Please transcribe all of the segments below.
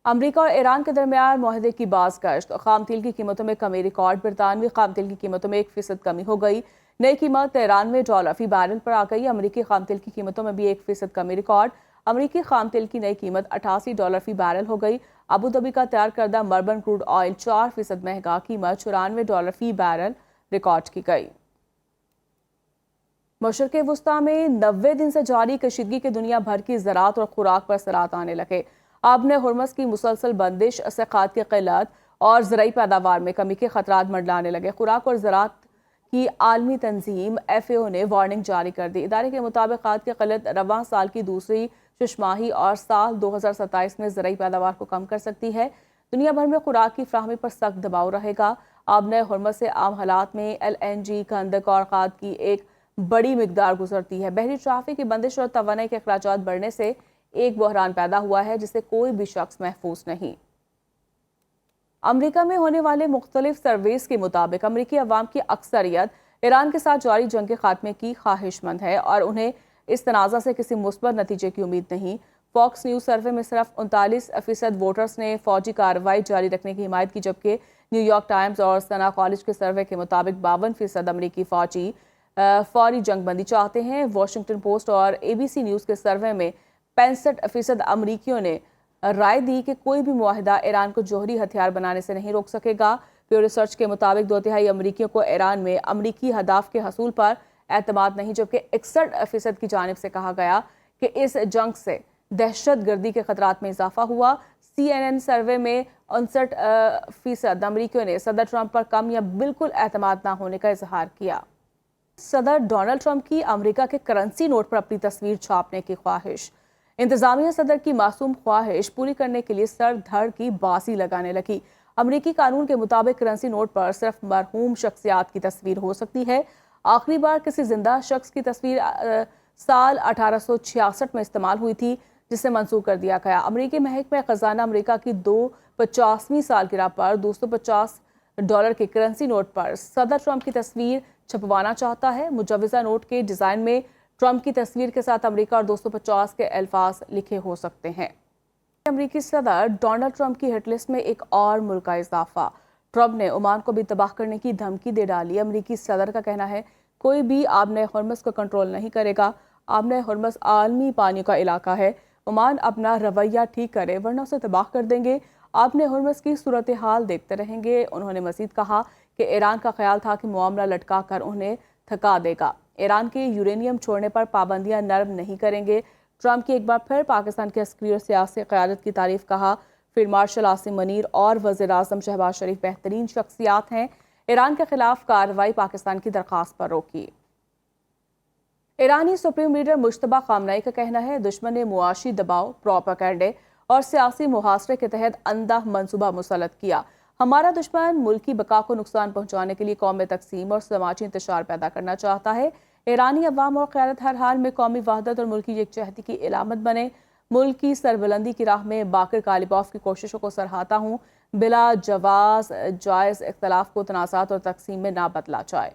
امریکہ اور ایران کے درمیان معاہدے کی بازگشت، خام تیل کی قیمتوں میں کمی ریکارڈ۔ برطانوی خام تیل کی قیمتوں میں 1% کمی ہو گئی، نئی قیمت $93 فی بیرل پر آ گئی۔ امریکی خام تیل کی قیمتوں میں بھی 1% کمی ریکارڈ، امریکی خام تیل کی نئی قیمت $88 فی بیرل ہو گئی۔ ابوظہبی کا تیار کردہ مربن کروڈ آئل 4% مہنگا، قیمت $94 فی بیرل ریکارڈ کی گئی۔ مشرق وسطیٰ میں 90 دن سے جاری کشیدگی کے دنیا بھر کی زراعت اور خوراک پر اثرات آنے لگے۔ آبِ ہرمز کی مسلسل بندش سے کھاد کی قلت اور زرعی پیداوار میں کمی کے خطرات منڈلانے لگے۔ خوراک اور زراعت کی عالمی تنظیم FAO نے وارننگ جاری کر دی۔ ادارے کے مطابق کھاد کی قلت رواں سال کی دوسری ششماہی اور سال 2027 میں زرعی پیداوار کو کم کر سکتی ہے۔ دنیا بھر میں خوراک کی فراہمی پر سخت دباؤ رہے گا۔ آبِ ہرمز سے عام حالات میں LNG، کھندک اور کھاد کی ایک بڑی مقدار گزرتی ہے۔ بحری ٹریفک کی بندش اور توانائی کے اخراجات بڑھنے سے ایک بحران پیدا ہوا ہے جس سے کوئی بھی شخص محفوظ نہیں۔ امریکہ میں ہونے والے مختلف سرویز کے مطابق امریکی عوام کی اکثریت ایران کے ساتھ جاری جنگ کے خاتمے کی خواہش مند ہے اور انہیں اس تنازع سے کسی مثبت نتیجے کی امید نہیں۔ فاکس نیوز سروے میں صرف 39% ووٹرز نے فوجی کارروائی جاری رکھنے کی حمایت کی، جبکہ نیو یارک ٹائمز اور سنا کالج کے سروے کے مطابق 52% امریکی فوجی فوری جنگ بندی چاہتے ہیں۔ واشنگٹن پوسٹ اور ABC نیوز کے سروے میں 65% امریکیوں نے رائے دی کہ کوئی بھی معاہدہ ایران کو جوہری ہتھیار بنانے سے نہیں روک سکے گا۔ پیو ریسرچ کے مطابق 2/3 امریکیوں کو ایران میں امریکی اہداف کے حصول پر اعتماد نہیں، جبکہ 61% کی جانب سے کہا گیا کہ اس جنگ سے دہشت گردی کے خطرات میں اضافہ ہوا۔ CNN سروے میں 59% امریکیوں نے صدر ٹرمپ پر کم یا بالکل اعتماد نہ ہونے کا اظہار کیا۔ صدر ڈونلڈ ٹرمپ کی امریکہ کے کرنسی نوٹ پر اپنی تصویر چھاپنے کی خواہش۔ انتظامیہ صدر کی معصوم خواہش پوری کرنے کے لیے سر دھڑ کی باسی لگانے لگی۔ امریکی قانون کے مطابق کرنسی نوٹ پر صرف مرحوم شخصیات کی تصویر ہو سکتی ہے۔ آخری بار کسی زندہ شخص کی تصویر سال 1866 میں استعمال ہوئی تھی، جسے منسوخ کر دیا گیا۔ امریکی محکمہ خزانہ امریکہ کی 250ویں سالگرہ پر $250 کے کرنسی نوٹ پر صدر ٹرمپ کی تصویر چھپوانا چاہتا ہے۔ مجوزہ نوٹ کے ڈیزائن میں ٹرمپ کی تصویر کے ساتھ امریکہ اور 250 کے الفاظ لکھے ہو سکتے ہیں۔ امریکی صدر ڈونلڈ ٹرمپ کی ہٹ لسٹ میں ایک اور ملک کا اضافہ۔ ٹرمپ نے عمان کو بھی تباہ کرنے کی دھمکی دے ڈالی۔ امریکی صدر کا کہنا ہے کوئی بھی آبِ ہرمز کو کنٹرول نہیں کرے گا۔ آبِ ہرمز عالمی پانیوں کا علاقہ ہے۔ عمان اپنا رویہ ٹھیک کرے ورنہ اسے تباہ کر دیں گے۔ آبِ ہرمز کی صورتحال دیکھتے رہیں گے۔ انہوں نے مزید کہا کہ ایران کا خیال تھا کہ معاملہ لٹکا کر انہیں تھکا دے گا۔ ایران کے یورینیم چھوڑنے پر پابندیاں نرم نہیں کریں گے۔ ٹرمپ کی ایک بار پھر پاکستان کی عسکری اور سیاسی قیادت کی تعریف، کہا فیلڈ مارشل عاصم منیر اور وزیر اعظم شہباز شریف بہترین شخصیات ہیں۔ ایران کے خلاف کارروائی پاکستان کی درخواست پر روکی۔ ایرانی سپریم لیڈر مجتبیٰ خامنہئی کا کہنا ہے دشمن نے معاشی دباؤ، پروپیگنڈے اور سیاسی محاصرے کے تحت اندھا منصوبہ مسلط کیا۔ ہمارا دشمن ملکی بقا کو نقصان پہنچانے کے لیے قوم میں تقسیم اور سماجی انتشار پیدا کرنا چاہتا ہے۔ ایرانی عوام اور قیادت ہر حال میں قومی وحدت اور ملکی یکجہتی کی علامت بنے۔ ملک کی سربلندی کی راہ میں باقر غالباف کی کوششوں کو سراہتا ہوں۔ بلا جواز جائز اختلاف کو تنازعات اور تقسیم میں نہ بدلا جائے۔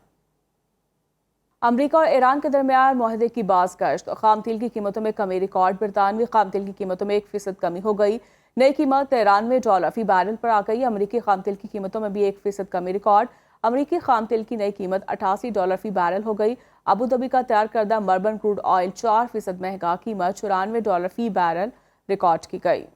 امریکہ اور ایران کے درمیان معاہدے کی بازگشت، خام تیل کی قیمتوں میں کمی ریکارڈ۔ برطانوی خام تیل کی قیمتوں میں 1% کمی ہو گئی، نئی قیمت $93 فی بیرل پر آ گئی۔ امریکی خام تیل کی قیمتوں میں بھی 1% کمی ریکارڈ، امریکی خام تیل کی نئی قیمت $88 فی بیرل ہو گئی۔ ابوظہبی کا تیار کردہ مربن کروڈ آئل 4% مہنگا، قیمت $94 فی بیرل ریکارڈ کی گئی۔